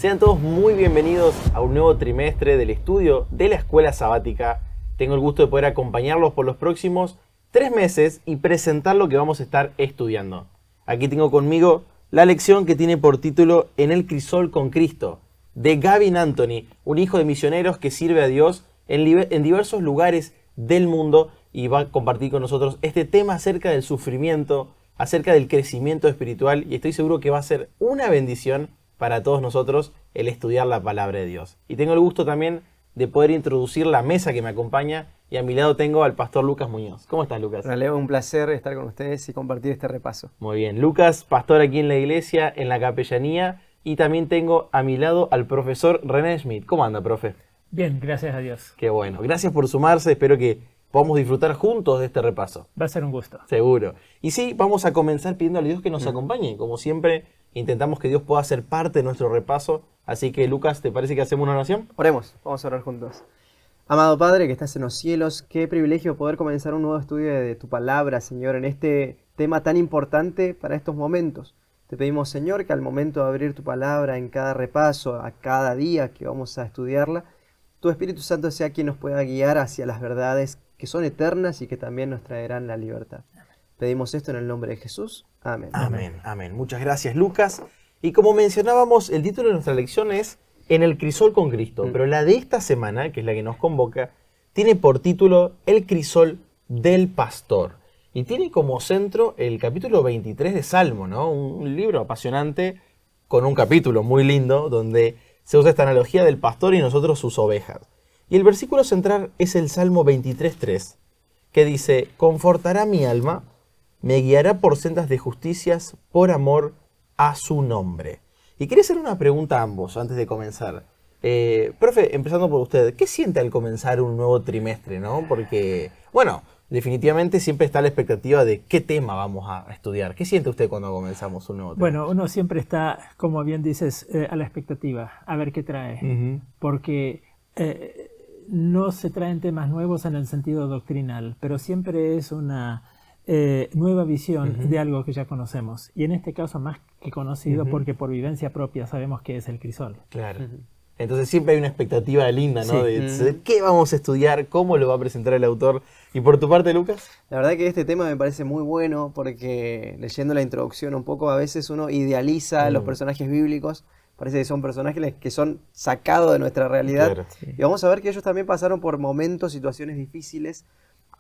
Sean todos muy bienvenidos a un nuevo trimestre del estudio de la Escuela Sabática. Tengo el gusto de poder acompañarlos por los próximos 3 meses y presentar lo que vamos a estar estudiando. Aquí tengo conmigo la lección que tiene por título En el crisol con Cristo, de Gavin Anthony, un hijo de misioneros que sirve a Dios en diversos lugares del mundo y va a compartir con nosotros este tema acerca del sufrimiento, acerca del crecimiento espiritual, y estoy seguro que va a ser una bendición para todos nosotros el estudiar la palabra de Dios. Y tengo el gusto también de poder introducir la mesa que me acompaña, y a mi lado tengo al pastor Lucas Muñoz. ¿Cómo estás, Lucas? Hola, Leo, un placer estar con ustedes y compartir este repaso. Muy bien. Lucas, pastor aquí en la iglesia, en la capellanía, y también tengo a mi lado al profesor René Schmidt. ¿Cómo anda, profe? Bien, gracias a Dios. Qué bueno. Gracias por sumarse. Espero que podamos disfrutar juntos de este repaso. Va a ser un gusto. Seguro. Y sí, vamos a comenzar pidiéndole a Dios que nos acompañe. Como siempre, intentamos que Dios pueda ser parte de nuestro repaso. Así que, Lucas, ¿te parece que hacemos una oración? Oremos, vamos a orar juntos. Amado Padre que estás en los cielos, qué privilegio poder comenzar un nuevo estudio de tu palabra, Señor, en este tema tan importante para estos momentos. Te pedimos, Señor, que al momento de abrir tu palabra en cada repaso, a cada día que vamos a estudiarla, tu Espíritu Santo sea quien nos pueda guiar hacia las verdades que son eternas y que también nos traerán la libertad. Pedimos esto en el nombre de Jesús. Amén. Amén, amén. Muchas gracias, Lucas. Y como mencionábamos, el título de nuestra lección es En el crisol con Cristo. Pero la de esta semana, que es la que nos convoca, tiene por título El crisol del pastor. Y tiene como centro el capítulo 23 de Salmo, ¿no? Un libro apasionante con un capítulo muy lindo donde se usa esta analogía del pastor y nosotros sus ovejas. Y el versículo central es el Salmo 23:3, que dice: Confortará mi alma, me guiará por sendas de justicias por amor a su nombre. Y quería hacer una pregunta a ambos antes de comenzar. Profe, empezando por usted, ¿qué siente al comenzar un nuevo trimestre, no? Porque, bueno, definitivamente siempre está la expectativa de qué tema vamos a estudiar. ¿Qué siente usted cuando comenzamos un nuevo tema? Bueno, uno siempre está, como bien dices, a la expectativa, a ver qué trae. Porque no se traen temas nuevos en el sentido doctrinal, pero siempre es una nueva visión de algo que ya conocemos. Y en este caso más que conocido porque por vivencia propia sabemos que es el crisol. Claro. Entonces siempre hay una expectativa linda, ¿no? Sí. De qué vamos a estudiar, cómo lo va a presentar el autor. ¿Y por tu parte, Lucas? La verdad que este tema me parece muy bueno porque leyendo la introducción un poco a veces uno idealiza a los personajes bíblicos. Parece que son personajes que son sacados de nuestra realidad. Claro. Sí. Y vamos a ver que ellos también pasaron por momentos, situaciones difíciles.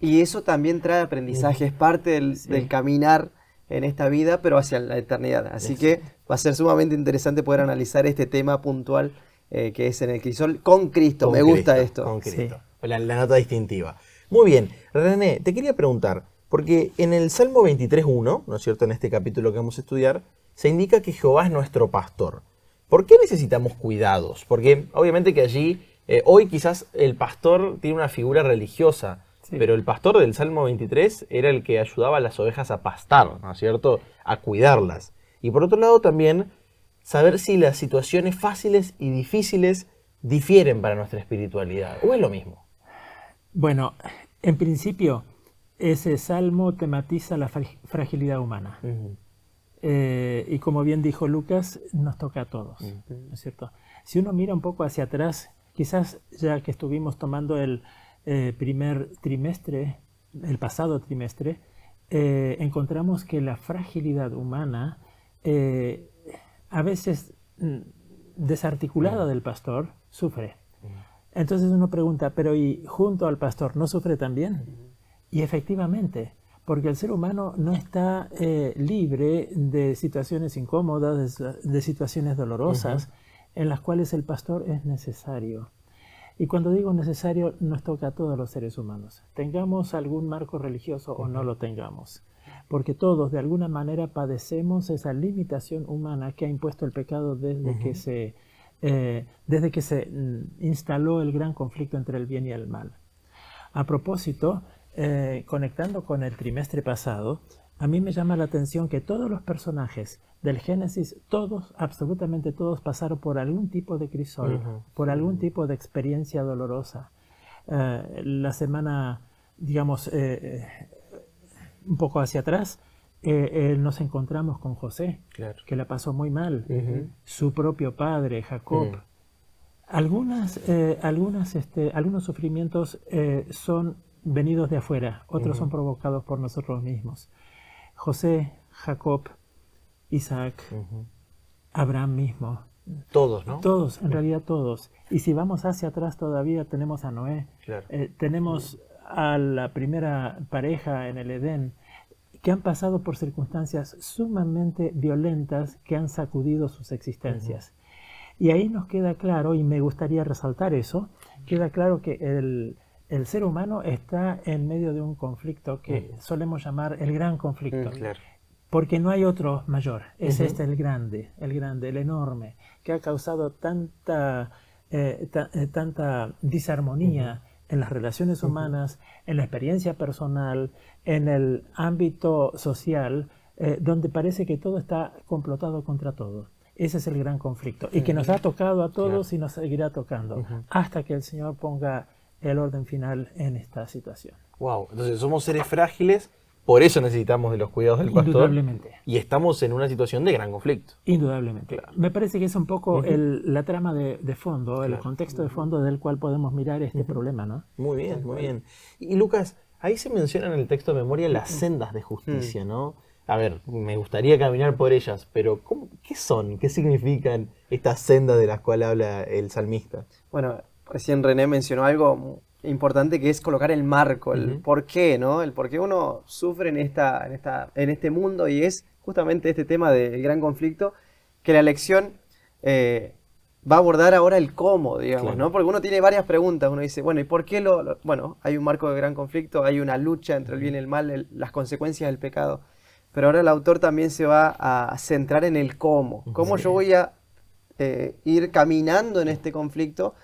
Y eso también trae aprendizaje, es parte del caminar en esta vida, pero hacia la eternidad. Así que va a ser sumamente interesante poder analizar este tema puntual que es en el crisol con Cristo. Me gusta esto. Con Cristo. Sí. La nota distintiva. Muy bien. René, te quería preguntar, porque en el Salmo 23:1, ¿no es cierto?, en este capítulo que vamos a estudiar, se indica que Jehová es nuestro pastor. ¿Por qué necesitamos cuidados? Porque obviamente que allí, hoy quizás el pastor tiene una figura religiosa, sí, pero el pastor del Salmo 23 era el que ayudaba a las ovejas a pastar, ¿no es cierto?, a cuidarlas. Y por otro lado también, saber si las situaciones fáciles y difíciles difieren para nuestra espiritualidad, ¿o es lo mismo? Bueno, en principio, ese salmo tematiza la fragilidad humana. Y como bien dijo Lucas, nos toca a todos, ¿no es cierto? Si uno mira un poco hacia atrás, quizás ya que estuvimos tomando el primer trimestre, el pasado trimestre, encontramos que la fragilidad humana, a veces desarticulada del pastor, sufre. Entonces uno pregunta, pero ¿y junto al pastor no sufre también? Y efectivamente, porque el ser humano no está libre de situaciones incómodas, de situaciones dolorosas, en las cuales el pastor es necesario. Y cuando digo necesario, nos toca a todos los seres humanos. Tengamos algún marco religioso o no lo tengamos. Porque todos, de alguna manera, padecemos esa limitación humana que ha impuesto el pecado desde que se instaló el gran conflicto entre el bien y el mal. A propósito, conectando con el trimestre pasado, a mí me llama la atención que todos los personajes del Génesis, todos, absolutamente todos, pasaron por algún tipo de crisol, por algún tipo de experiencia dolorosa. La semana, digamos, un poco hacia atrás, nos encontramos con José, Claro. que la pasó muy mal, su propio padre, Jacob. Algunos sufrimientos son venidos de afuera, otros son provocados por nosotros mismos. José, Jacob, Isaac, Abraham mismo. Todos, ¿no? Todos, en realidad todos. Y si vamos hacia atrás todavía tenemos a Noé, Claro. tenemos a la primera pareja en el Edén, que han pasado por circunstancias sumamente violentas que han sacudido sus existencias. Y ahí nos queda claro, y me gustaría resaltar eso, queda claro que el ser humano está en medio de un conflicto que solemos llamar el gran conflicto. Claro. Porque no hay otro mayor, es este el grande, el enorme, que ha causado tanta disarmonía en las relaciones humanas, en la experiencia personal, en el ámbito social, donde parece que todo está complotado contra todo. Ese es el gran conflicto, y que nos ha tocado a todos y nos seguirá tocando, hasta que el Señor ponga el orden final en esta situación. Wow, entonces somos seres frágiles, por eso necesitamos de los cuidados del pastor. Indudablemente. Y estamos en una situación de gran conflicto. Indudablemente. Claro. Me parece que es un poco la trama de fondo, el contexto de fondo del cual podemos mirar este problema, ¿no? Muy bien, muy bien. Y Lucas, ahí se menciona en el texto de memoria las sendas de justicia, ¿no? A ver, me gustaría caminar por ellas, pero ¿qué son? ¿Qué significan estas sendas de las cuales habla el salmista? Bueno, recién René mencionó algo importante, que es colocar el marco, el por qué, ¿no? El por qué uno sufre en este mundo, y es justamente este tema del gran conflicto, que la lección va a abordar ahora el cómo, digamos, Claro. ¿no? Porque uno tiene varias preguntas, uno dice, bueno, ¿y por qué bueno, hay un marco de gran conflicto, hay una lucha entre el bien y el mal, las consecuencias del pecado, pero ahora el autor también se va a centrar en el cómo, cómo yo voy a ir caminando en este conflicto,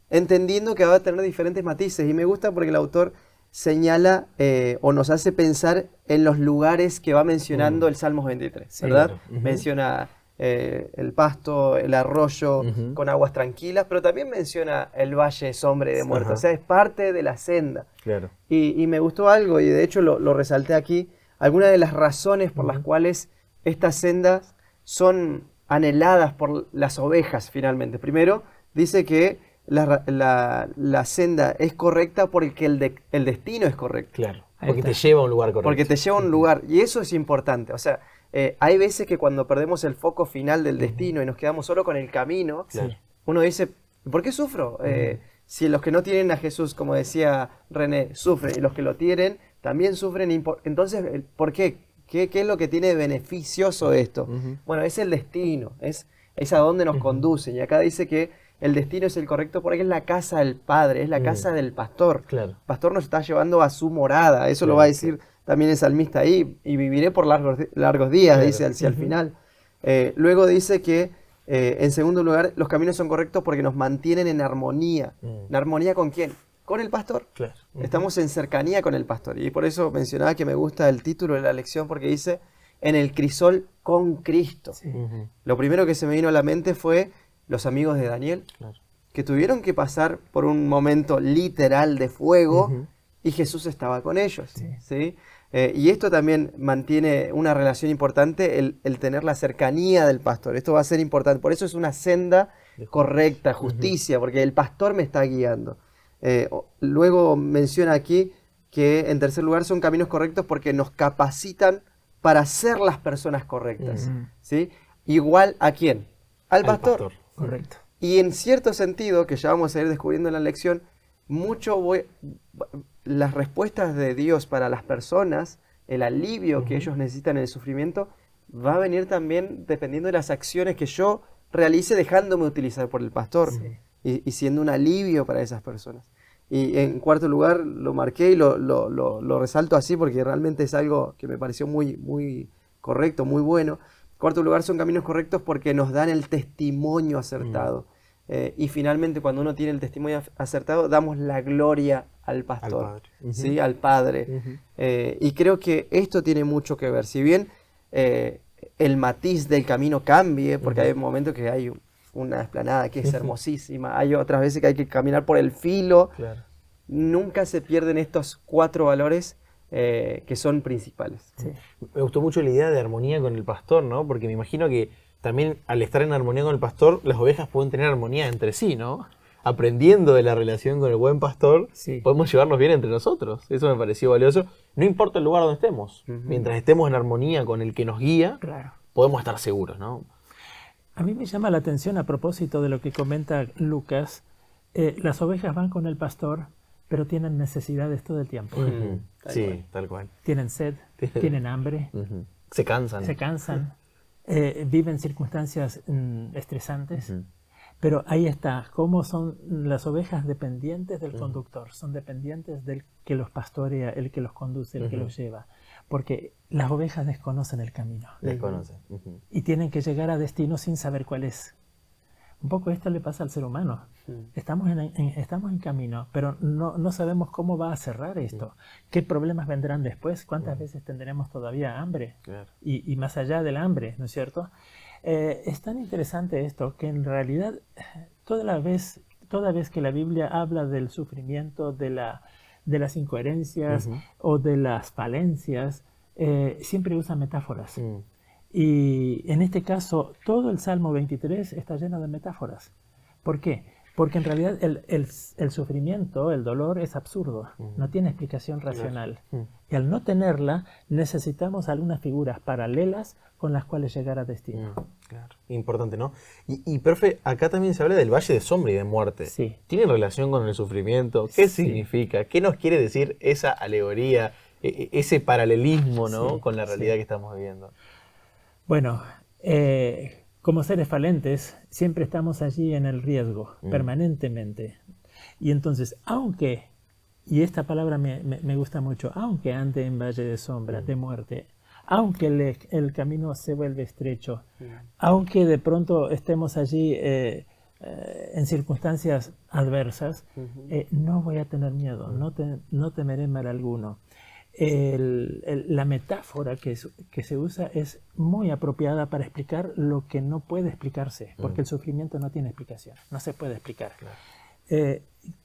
entendiendo que va a tener diferentes matices. Y me gusta porque el autor señala o nos hace pensar en los lugares que va mencionando el Salmos 23, ¿verdad? Claro. Menciona el pasto, el arroyo con aguas tranquilas, pero también menciona el valle de sombra y de muerte. O sea, es parte de la senda. Claro. Y me gustó algo, y de hecho lo resalté aquí, algunas de las razones por las cuales estas sendas son anheladas por las ovejas finalmente. Primero, dice que la senda es correcta porque el destino es correcto. Claro. Ahí Porque está. te lleva a un lugar correcto. Porque te lleva a un lugar, y eso es importante. O sea, hay veces que cuando perdemos el foco final del destino y nos quedamos solo con el camino, Claro. uno dice, ¿por qué sufro? Si los que no tienen a Jesús, como decía René, sufren, y los que lo tienen también sufren, entonces, ¿por qué? ¿Qué es lo que tiene de beneficioso esto? Bueno, es el destino, es a dónde nos conducen. Y acá dice que el destino es el correcto porque es la casa del Padre, es la casa del pastor. Claro. El pastor nos está llevando a su morada, eso lo va a decir también el salmista ahí, y viviré por largos días, Claro. dice hacia el final. Luego dice que, en segundo lugar, los caminos son correctos porque nos mantienen en armonía. ¿En armonía con quién? Con el pastor. Claro. Estamos en cercanía con el pastor. Y por eso mencionaba que me gusta el título de la lección, porque dice, en el crisol con Cristo. Lo primero que se me vino a la mente fue los amigos de Daniel, Claro. que tuvieron que pasar por un momento literal de fuego, y Jesús estaba con ellos. ¿Sí? Y esto también mantiene una relación importante, el tener la cercanía del pastor. Esto va a ser importante. Por eso es una senda correcta, justicia, porque el pastor me está guiando. Luego menciona aquí que, en tercer lugar, son caminos correctos porque nos capacitan para ser las personas correctas. ¿Sí? Igual ¿a quién? Al pastor. Correcto. Y en cierto sentido, que ya vamos a ir descubriendo en la lección, las respuestas de Dios para las personas, el alivio que ellos necesitan en el sufrimiento, va a venir también dependiendo de las acciones que yo realice dejándome utilizar por el pastor y siendo un alivio para esas personas. Y en cuarto lugar, lo marqué y lo resalto así porque realmente es algo que me pareció muy, muy correcto, muy bueno. Cuarto lugar, son caminos correctos porque nos dan el testimonio acertado. Y finalmente, cuando uno tiene el testimonio acertado, damos la gloria al pastor, ¿sí? Al Padre. Y creo que esto tiene mucho que ver. Si bien el matiz del camino cambie, porque hay momentos que hay una explanada que es hermosísima, hay otras veces que hay que caminar por el filo, Claro. nunca se pierden estos 4 valores que son principales. Sí. Me gustó mucho la idea de armonía con el pastor, ¿no? Porque me imagino que también al estar en armonía con el pastor, las ovejas pueden tener armonía entre sí, ¿no? Aprendiendo de la relación con el buen pastor, Sí. podemos llevarnos bien entre nosotros. Eso me pareció valioso. No importa el lugar donde estemos. Ujú. Mientras estemos en armonía con el que nos guía, Claro. podemos estar seguros, ¿no? A mí me llama la atención a propósito de lo que comenta Lucas. Las ovejas van con el pastor, pero tienen necesidades todo el tiempo. Ujú. Tal Sí, cual. tal cual. Tienen sed, tienen hambre, Ujú. Se cansan. se cansan, viven circunstancias estresantes. Ujú. Pero ahí está, cómo son las ovejas dependientes del conductor, son dependientes del que los pastorea, el que los conduce, el que los lleva. Porque las ovejas desconocen el camino Desconocen. Ujú. y tienen que llegar a destino sin saber cuál es. Un poco esto le pasa al ser humano. Estamos en camino, pero no sabemos cómo va a cerrar esto. ¿Qué problemas vendrán después? ¿Cuántas veces tendremos todavía hambre? Claro. Y más allá del hambre, ¿no es cierto? Es tan interesante esto que en realidad toda vez que la Biblia habla del sufrimiento, de las incoherencias o de las falencias, siempre usa metáforas. Mm. Y en este caso, todo el Salmo 23 está lleno de metáforas. ¿Por qué? Porque en realidad el sufrimiento, el dolor es absurdo, no tiene explicación racional. Y al no tenerla, necesitamos algunas figuras paralelas con las cuales llegar a destino. Claro. Importante, ¿no? Y profe, acá también se habla del valle de sombra y de muerte. Sí. ¿Tiene relación con el sufrimiento? ¿Qué Sí. significa? ¿Qué nos quiere decir esa alegoría, ese paralelismo, ¿no? Sí, Con la realidad sí. que estamos viviendo. Bueno, como seres falentes, siempre estamos allí en el riesgo, permanentemente. Y entonces, y esta palabra me gusta mucho, aunque ande en valle de sombra, de muerte, aunque el camino se vuelve estrecho, aunque de pronto estemos allí en circunstancias adversas, no voy a tener miedo, no temeré mal alguno. La metáfora que se usa es muy apropiada para explicar lo que no puede explicarse, porque el sufrimiento no tiene explicación, no se puede explicar.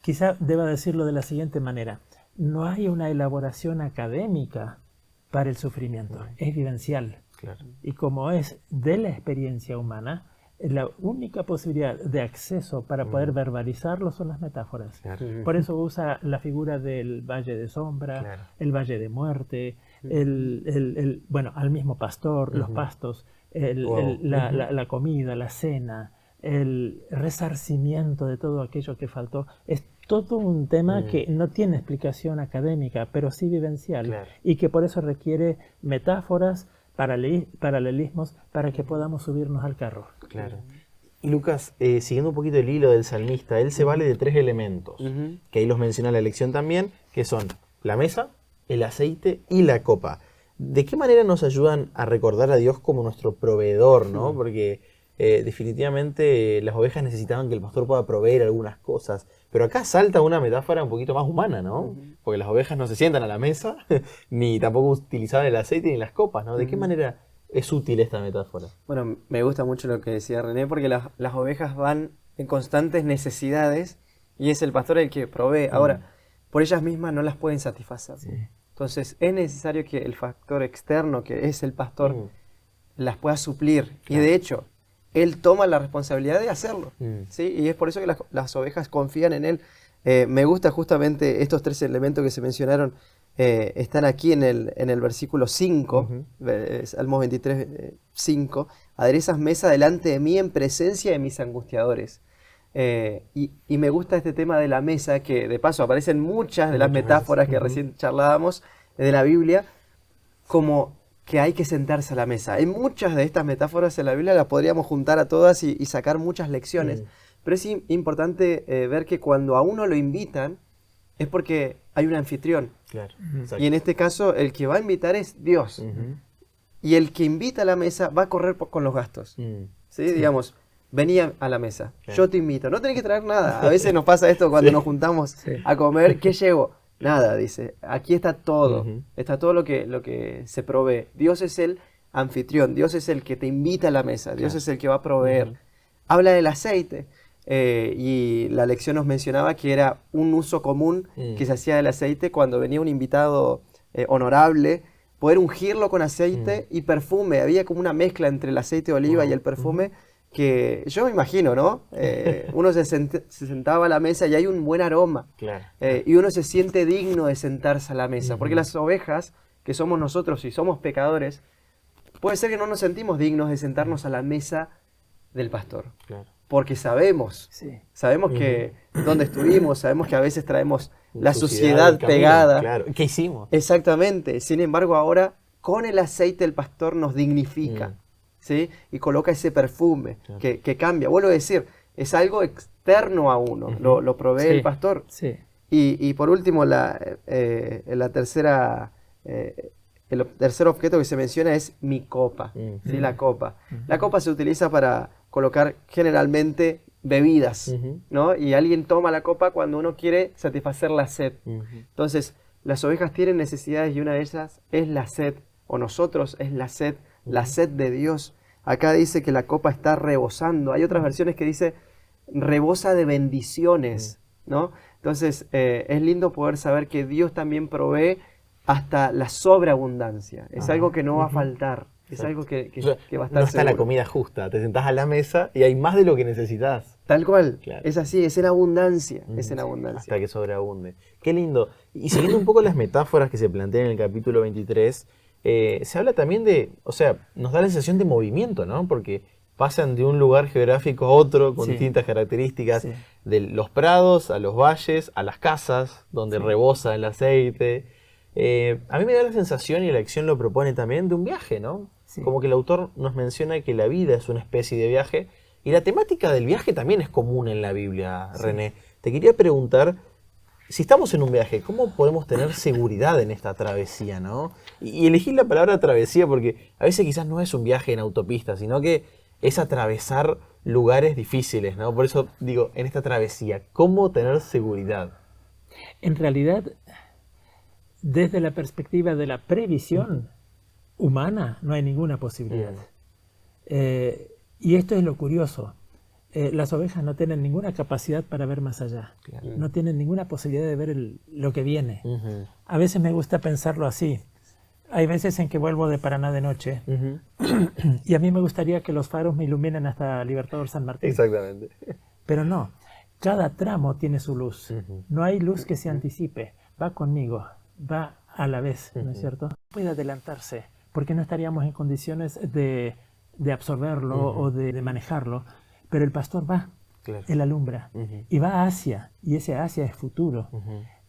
Quizá deba decirlo de la siguiente manera: no hay una elaboración académica para el sufrimiento, es vivencial. Claro. Y como es de la experiencia humana, la única posibilidad de acceso para poder verbalizarlo son las metáforas. Claro. Por eso usa la figura del valle de sombra, Claro. el valle de muerte, bueno, al mismo pastor, los pastos, Wow. la comida, la cena, el resarcimiento de todo aquello que faltó. Es todo un tema que no tiene explicación académica, pero sí vivencial, Claro. y que por eso requiere metáforas, paralelismos, para que podamos subirnos al carro. Claro. Y Lucas, siguiendo un poquito el hilo del salmista, él se vale de 3 elementos, que ahí los menciona la lección también, que son la mesa, el aceite y la copa. ¿De qué manera nos ayudan a recordar a Dios como nuestro proveedor, ¿no? Porque definitivamente las ovejas necesitaban que el pastor pueda proveer algunas cosas, pero acá salta una metáfora un poquito más humana, ¿no? Porque las ovejas no se sientan a la mesa, ni tampoco utilizaban el aceite ni las copas, ¿no? ¿De qué manera es útil esta metáfora? Bueno, me gusta mucho lo que decía René, porque las ovejas van en constantes necesidades y es el pastor el que provee. Ahora, por ellas mismas no las pueden satisfacer. Entonces es necesario que el factor externo, que es el pastor, las pueda suplir. Y de hecho, él toma la responsabilidad de hacerlo. ¿Sí? Y es por eso que las ovejas confían en él. Me gusta justamente estos 3 elementos que se mencionaron. Están aquí en el versículo 5, Salmos 23, 5. Aderezas mesa delante de mí en presencia de mis angustiadores. Y me gusta este tema de la mesa, que de paso aparecen muchas de las metáforas que recién charlábamos de la Biblia, como que hay que sentarse a la mesa. En muchas de estas metáforas en la Biblia las podríamos juntar a todas y sacar muchas lecciones. Pero es importante ver que cuando a uno lo invitan es porque hay un anfitrión. Claro. Y en este caso el que va a invitar es Dios. Y el que invita a la mesa va a correr con los gastos. ¿Sí? Digamos, vení a la mesa, yo te invito. No tenés que traer nada. A veces nos pasa esto cuando nos juntamos a comer. ¿Qué llevo? Nada, dice. Aquí está todo. Está todo lo que se provee. Dios es el anfitrión. Dios es el que te invita a la mesa. Dios es el que va a proveer. Habla del aceite. Y la lección nos mencionaba que era un uso común que se hacía del aceite cuando venía un invitado honorable, poder ungirlo con aceite y perfume. Había como una mezcla entre el aceite de oliva y el perfume que yo me imagino, ¿no? Uno se sentaba a la mesa y hay un buen aroma. Claro. Y uno se siente digno de sentarse a la mesa. Porque las ovejas, que somos nosotros y somos pecadores, puede ser que no nos sentimos dignos de sentarnos a la mesa del pastor. Claro. Porque sabemos que donde estuvimos, sabemos que a veces traemos la suciedad pegada. Claro. ¿Qué hicimos? Exactamente. Sin embargo, ahora con el aceite el pastor nos dignifica, ¿sí? Y coloca ese perfume que cambia. Vuelvo a decir, es algo externo a uno. Lo provee el pastor. Sí. Y por último, el tercer objeto que se menciona es mi copa, ¿sí? La copa. La copa se utiliza para colocar generalmente bebidas, ¿no? Y alguien toma la copa cuando uno quiere satisfacer la sed. Entonces, las ovejas tienen necesidades y una de ellas es la sed, o nosotros es la sed de Dios. Acá dice que la copa está rebosando. Hay otras versiones que dice rebosa de bendiciones, ¿no? Entonces, es lindo poder saber que Dios también provee hasta la sobreabundancia. Es algo que no va a faltar. Es algo que va a estar No está la seguro. comida justa. Te sentás a la mesa y hay más de lo que necesitas. Tal cual. Claro. Es así, es en abundancia. Es en abundancia. Hasta que sobreabunde. Qué lindo. Y siguiendo un poco las metáforas que se plantean en el capítulo 23, se habla también de, o sea, nos da la sensación de movimiento, ¿no? Porque pasan de un lugar geográfico a otro con distintas características, de los prados a los valles, a las casas, donde rebosa el aceite. A mí me da la sensación, y la lección lo propone también, de un viaje, ¿no? Sí. Como que el autor nos menciona que la vida es una especie de viaje, y la temática del viaje también es común en la Biblia, René. Te quería preguntar, si estamos en un viaje, ¿cómo podemos tener seguridad en esta travesía, ¿no? Y elegí la palabra travesía porque a veces quizás no es un viaje en autopista, sino que es atravesar lugares difíciles, ¿no? Por eso digo, en esta travesía, ¿cómo tener seguridad? En realidad, desde la perspectiva de la previsión humana, no hay ninguna posibilidad. Y esto es lo curioso. Las ovejas no tienen ninguna capacidad para ver más allá. No tienen ninguna posibilidad de ver lo que viene. A veces me gusta pensarlo así. Hay veces en que vuelvo de Paraná de noche y a mí me gustaría que los faros me iluminen hasta Libertador San Martín. Exactamente. Pero no. Cada tramo tiene su luz. No hay luz que se anticipe. Va conmigo. Va a la vez, ¿no es cierto? Puede adelantarse, porque no estaríamos en condiciones de absorberlo o de manejarlo, pero el pastor va, él alumbra, y va hacia, y ese hacia es futuro.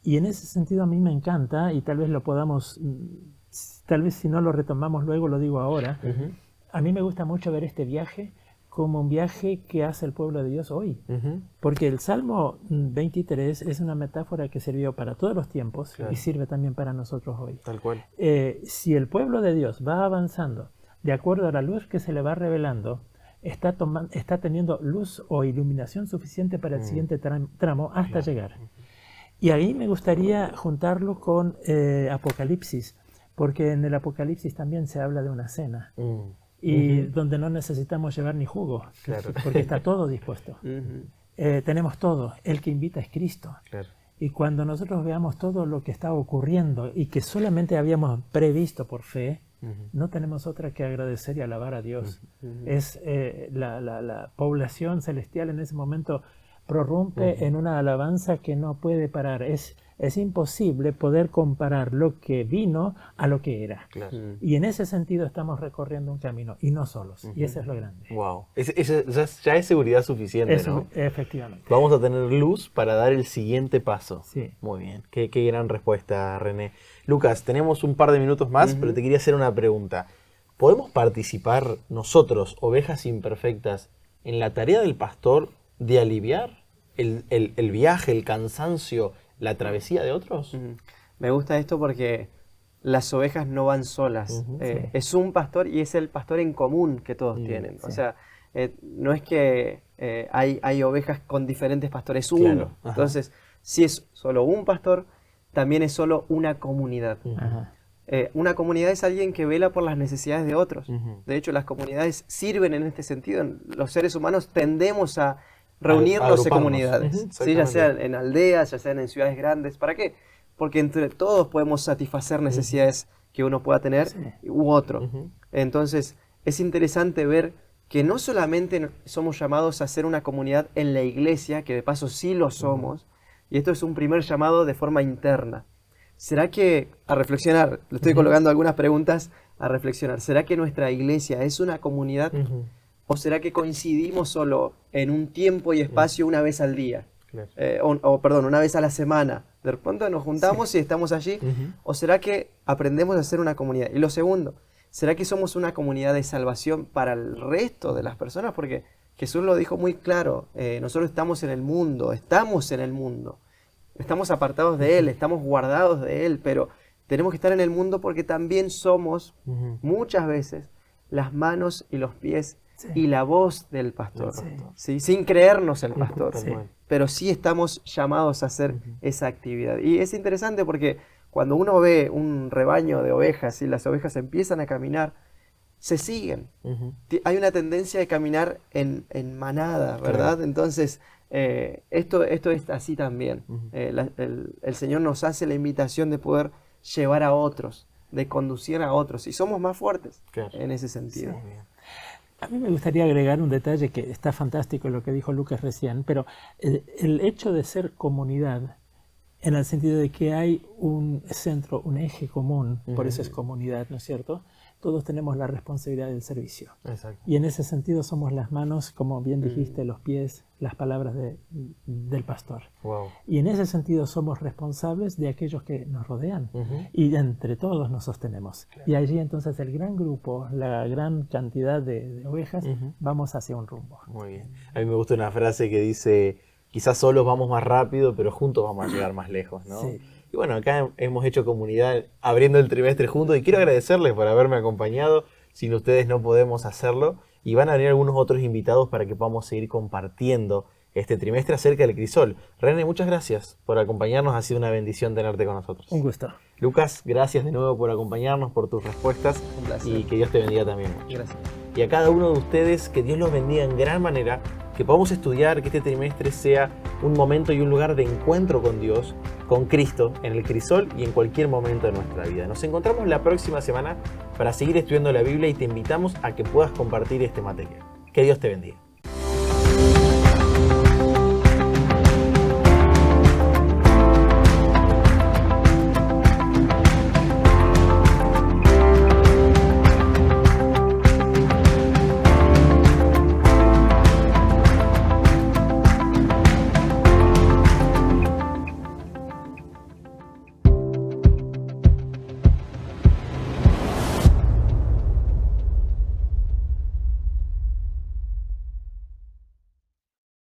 Y en ese sentido a mí me encanta, y tal vez lo podamos, tal vez si no lo retomamos luego, lo digo ahora, a mí me gusta mucho ver este viaje como un viaje que hace el pueblo de Dios hoy. Porque el Salmo 23 es una metáfora que sirvió para todos los tiempos y sirve también para nosotros hoy. Tal cual. Si el pueblo de Dios va avanzando de acuerdo a la luz que se le va revelando, está teniendo luz o iluminación suficiente para el siguiente tramo hasta llegar. Y ahí me gustaría juntarlo con Apocalipsis, porque en el Apocalipsis también se habla de una cena. Y donde no necesitamos llevar ni jugo, porque está todo dispuesto. Tenemos todo. El que invita es Cristo. Y cuando nosotros veamos todo lo que está ocurriendo y que solamente habíamos previsto por fe, no tenemos otra que agradecer y alabar a Dios. Es la población celestial en ese momento prorrumpe en una alabanza que no puede parar. Es imposible poder comparar lo que vino a lo que era. Y en ese sentido estamos recorriendo un camino, y no solos. Y eso es lo grande. Wow. Ya es seguridad suficiente, Eso, ¿no? efectivamente. Vamos a tener luz para dar el siguiente paso. Sí. Muy bien. Qué gran respuesta, René. Lucas, tenemos un par de minutos más, pero te quería hacer una pregunta. ¿Podemos participar nosotros, ovejas imperfectas, en la tarea del pastor de aliviar el viaje, el cansancio, la travesía de otros? Me gusta esto porque las ovejas no van solas. Es un pastor y es el pastor en común que todos tienen. O sea, no es que hay ovejas con diferentes pastores, uno. Entonces, si es solo un pastor, también es solo una comunidad. Una comunidad es alguien que vela por las necesidades de otros. De hecho, las comunidades sirven en este sentido. Los seres humanos tendemos a reunirnos en comunidades, ¿sí? Ya sean en aldeas, ya sean en ciudades grandes. ¿Para qué? porque entre todos podemos satisfacer necesidades que uno pueda tener u otro. Entonces, es interesante ver que no solamente somos llamados a ser una comunidad en la iglesia, que de paso sí lo somos, y esto es un primer llamado de forma interna. ¿Será que, a reflexionar, le estoy colocando algunas preguntas a reflexionar, ¿será que nuestra iglesia es una comunidad o será que coincidimos solo en un tiempo y espacio una vez al día? Claro. Perdón, una vez a la semana. De pronto nos juntamos y estamos allí. ¿O será que aprendemos a ser una comunidad? Y lo segundo, ¿será que somos una comunidad de salvación para el resto de las personas? Porque Jesús lo dijo muy claro, nosotros estamos en el mundo, estamos apartados de Él, estamos guardados de Él, pero tenemos que estar en el mundo porque también somos muchas veces las manos y los pies y la voz del pastor, ¿sí? Sin creernos el pastor, pero sí estamos llamados a hacer esa actividad. Y es interesante porque cuando uno ve un rebaño de ovejas y las ovejas empiezan a caminar, se siguen. Hay una tendencia de caminar en manada, ¿verdad? Claro. Entonces, esto es así también. El Señor nos hace la invitación de poder llevar a otros, de conducir a otros. Y somos más fuertes en ese sentido. Sí. A mí me gustaría agregar un detalle que está fantástico lo que dijo Lucas recién, pero el hecho de ser comunidad, en el sentido de que hay un centro, un eje común, por eso es comunidad, ¿no es cierto? Todos tenemos la responsabilidad del servicio. Exacto. Y en ese sentido somos las manos, como bien dijiste, los pies, las palabras del pastor. Wow. Y en ese sentido somos responsables de aquellos que nos rodean. Y entre todos nos sostenemos. Claro. Y allí entonces el gran grupo, la gran cantidad de ovejas, vamos hacia un rumbo. Muy bien. A mí me gusta una frase que dice, quizás solos vamos más rápido, pero juntos vamos a llegar más lejos, ¿no? Sí. Y bueno, acá hemos hecho comunidad abriendo el trimestre juntos y quiero agradecerles por haberme acompañado. Sin ustedes no podemos hacerlo. Y van a venir algunos otros invitados para que podamos seguir compartiendo este trimestre acerca del crisol. René, muchas gracias por acompañarnos. Ha sido una bendición tenerte con nosotros. Un gusto. Lucas, gracias de nuevo por acompañarnos, por tus respuestas. Un placer. Y que Dios te bendiga también. Gracias. Y a cada uno de ustedes, que Dios los bendiga en gran manera, que podamos estudiar, que este trimestre sea un momento y un lugar de encuentro con Dios, con Cristo, en el crisol y en cualquier momento de nuestra vida. Nos encontramos la próxima semana para seguir estudiando la Biblia y te invitamos a que puedas compartir este material. Que Dios te bendiga.